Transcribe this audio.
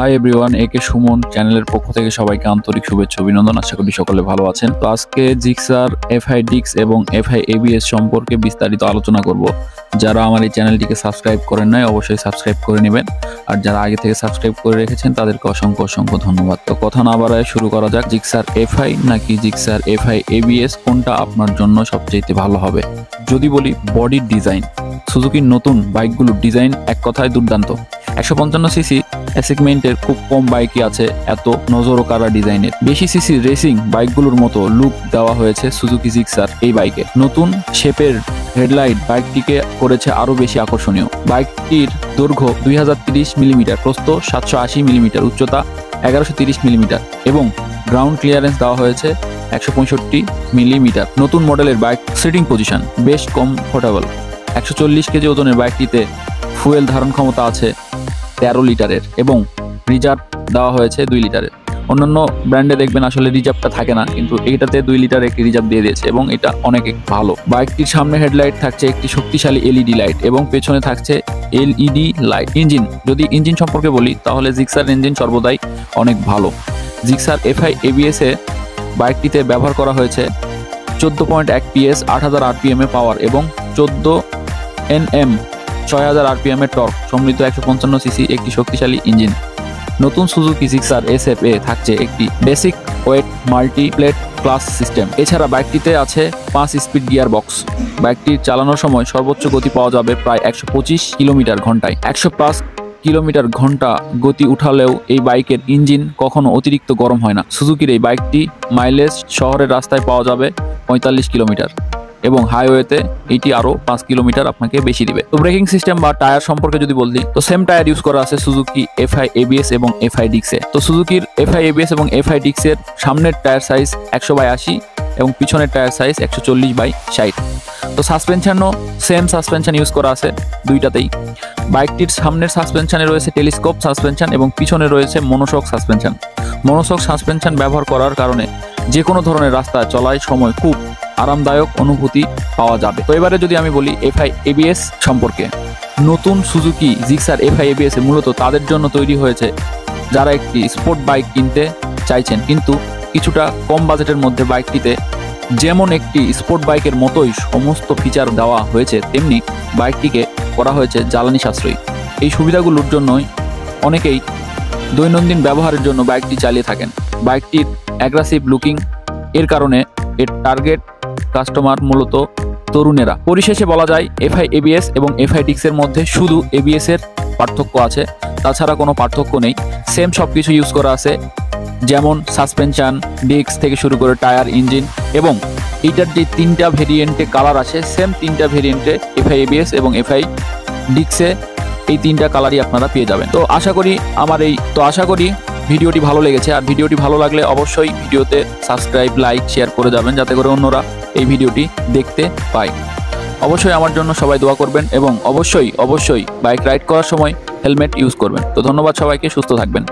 Hi everyone, একে সুমন চ্যানেলের পক্ষ থেকে সবাইকে আন্তরিক শুভেচ্ছা অভিনন্দন। আশা করি সকলে ভালো আছেন। তো আজকে জিক্সার এফআই ডিক্স এবং এফআই এবিএস সম্পর্কে বিস্তারিত আলোচনা করব। যারা আমার এই চ্যানেলটিকে সাবস্ক্রাইব করেন নাই অবশ্যই সাবস্ক্রাইব করে নেবেন, আর যারা আগে থেকে সাবস্ক্রাইব করে রেখেছেন তাদেরকে অসংখ্য অসংখ্য ধন্যবাদ। তো কথা না বাড়ায় শুরু করা যাক। জিক্সার এফআই নাকি জিক্সার এফআই এবিএস, কোনটা আপনার জন্য সবচেয়ে ভালো হবে? যদি বলি বডির ডিজাইন, সুজুকির নতুন বাইকগুলোর ডিজাইন এক কথায় দুর্দান্ত। 155 সিসি সেগমেন্টের খুব কম বাইকই আছে এত নজরও কাড়া ডিজাইনের। বেশি সিসি রেসিং বাইকগুলোর মতো লুক দেওয়া হয়েছে সুজুকি জিক্সার এই বাইকে। নতুন শেপের হেডলাইট বাইকটিকে করেছে আরো বেশি আকর্ষণীয়। বাইকটির দৈর্ঘ্য 2030 মিলিমিটার, প্রস্থ 780 মিলিমিটার, উচ্চতা 1130 মিলিমিটার এবং গ্রাউন্ড ক্লিয়ারেন্স দেওয়া হয়েছে 165 মিলিমিটার। নতুন মডেলের বাইক সিটিং পজিশন বেশ কমফোর্টেবল। 140 কেজি ওজনের বাইকটিতে ফুয়েল ধারণ ক্ষমতা আছে 13 লিটারের এবং রিজার্ভ দেওয়া হয়েছে 2 লিটারের। অন্যান্য ব্র্যান্ডে দেখবেন আসলে রিজার্ভটা থাকে না, কিন্তু এইটাতে 2 লিটার একটি রিজার্ভ দিয়ে দিয়েছে এবং এটা অনেক ভালো। বাইকটির সামনে হেডলাইট থাকছে একটি শক্তিশালী এলইডি লাইট এবং পেছনে থাকছে এলইডি লাইট। যদি ইঞ্জিন সম্পর্কে বলি তাহলে জিক্সার ইঞ্জিন সর্বদাই অনেক ভালো। জিক্সার এফআই এবিএস এ বাইকটিতে ব্যবহার করা হয়েছে 14.1 PS 8000 RPM এ পাওয়ার এবং 14 Nm 6000 RPM এর টর্ক সমৃদ্ধ 155 সিসি একটি শক্তিশালী ইঞ্জিন। নতুন সুজুকি জিক্সার এসএফ এ থাকছে একটি basic wet multi plate clutch system. এছাড়া বাইকটিতে আছে 5 স্পিড গিয়ার বক্স। বাইকটির চালানোর সময় সর্বোচ্চ গতি পাওয়া যাবে প্রায় 125 কিলোমিটার ঘন্টায়। 105 কিলোমিটার ঘন্টা গতি উঠালেও এই বাইকের ইঞ্জিন কখনো অতিরিক্ত গরম হয় না। সুজুকির এই বাইকটি মাইলেজ শহরের রাস্তায় পাওয়া যাবে 45 কিলোমিটার এবং হাইওয়েতে এটি আরো 5 কিলোমিটার আপনাকে বেশি দিবে। তো ব্রেকিং সিস্টেম বা টায়ার সম্পর্কে যদি বলি তো সেম টায়ার ইউজ করা আছে সুজুকি এফআই এবিএস এবং এফআই ডিক্সে। তো সুজুকির এফআই এবিএস এবং এফআই ডিক্সের সামনের টায়ার সাইজ 100/80 এবং পিছনের টায়ার সাইজ 140/60। তো সাসপেনশনও সেম সাসপেনশন ইউজ করা আছে দুইটাতেই। বাইকটির সামনের সাসপেনশনে রয়েছে টেলিস্কোপ সাসপেনশন এবং পিছনে রয়েছে মনোশক সাসপেনশন। মনোশক সাসপেনশন ব্যবহার করার কারণে যে কোনো ধরনের রাস্তায় চলার সময় খুব আরামদায়ক অনুভূতি পাওয়া যাবে। তো এবারে যদি আমি বলি এফআই এবিএস সম্পর্কে, নতুন সুজুকি জিক্সার এফআই এবিএস মূলত তাদের জন্য তৈরি হয়েছে যারা একটি স্পোর্ট বাইক কিনতে চাইছেন, কিন্তু কিছুটা কম বাজেটের মধ্যে। বাইকটিতে যেমন একটি স্পোর্ট বাইকের মতোই সমস্ত ফিচার দেওয়া হয়েছে, তেমনি বাইকটিকে করা হয়েছে জ্বালানি সাশ্রয়ী। এই সুবিধাগুলোর জন্যই অনেকেই দৈনন্দিন ব্যবহারের জন্য বাইকটি চালিয়ে থাকেন। বাইকটির অ্যাগ্রেসিভ লুকিং এর কারণে এর টার্গেট কাস্টমার মূলত তরুণেরা। পরিশেষে বলা যায় এফআই এবিএস এবং এফআই ডিক্সের মধ্যে শুধু এবিএস এর পার্থক্য আছে, তাছাড়া কোনো পার্থক্য নেই। সেম সবকিছু ইউজ করা আছে, যেমন সাসপেনশন, ডিস্ক থেকে শুরু করে টায়ার, ইঞ্জিন এবং এইটার যে 3টা ভেরিয়েন্টে কালার আছে সেম 3টা ভেরিয়েন্টে এফআই এবিএস এবং এফআই ডিক্সে এই 3টা কালারই আপনারা পেয়ে যাবেন। তো আশা করি ভিডিওটি ভালো লেগেছে, আর ভিডিওটি ভালো লাগলে অবশ্যই ভিডিওতে সাবস্ক্রাইব, লাইক, শেয়ার করে যাবেন যাতে করে অন্যরা এই ভিডিওটি দেখতে পায়। অবশ্যই আমার জন্য সবাই দোয়া করবেন এবং অবশ্যই বাইক রাইড করার সময় হেলমেট ইউজ করবেন। তো ধন্যবাদ সবাইকে, সুস্থ থাকবেন।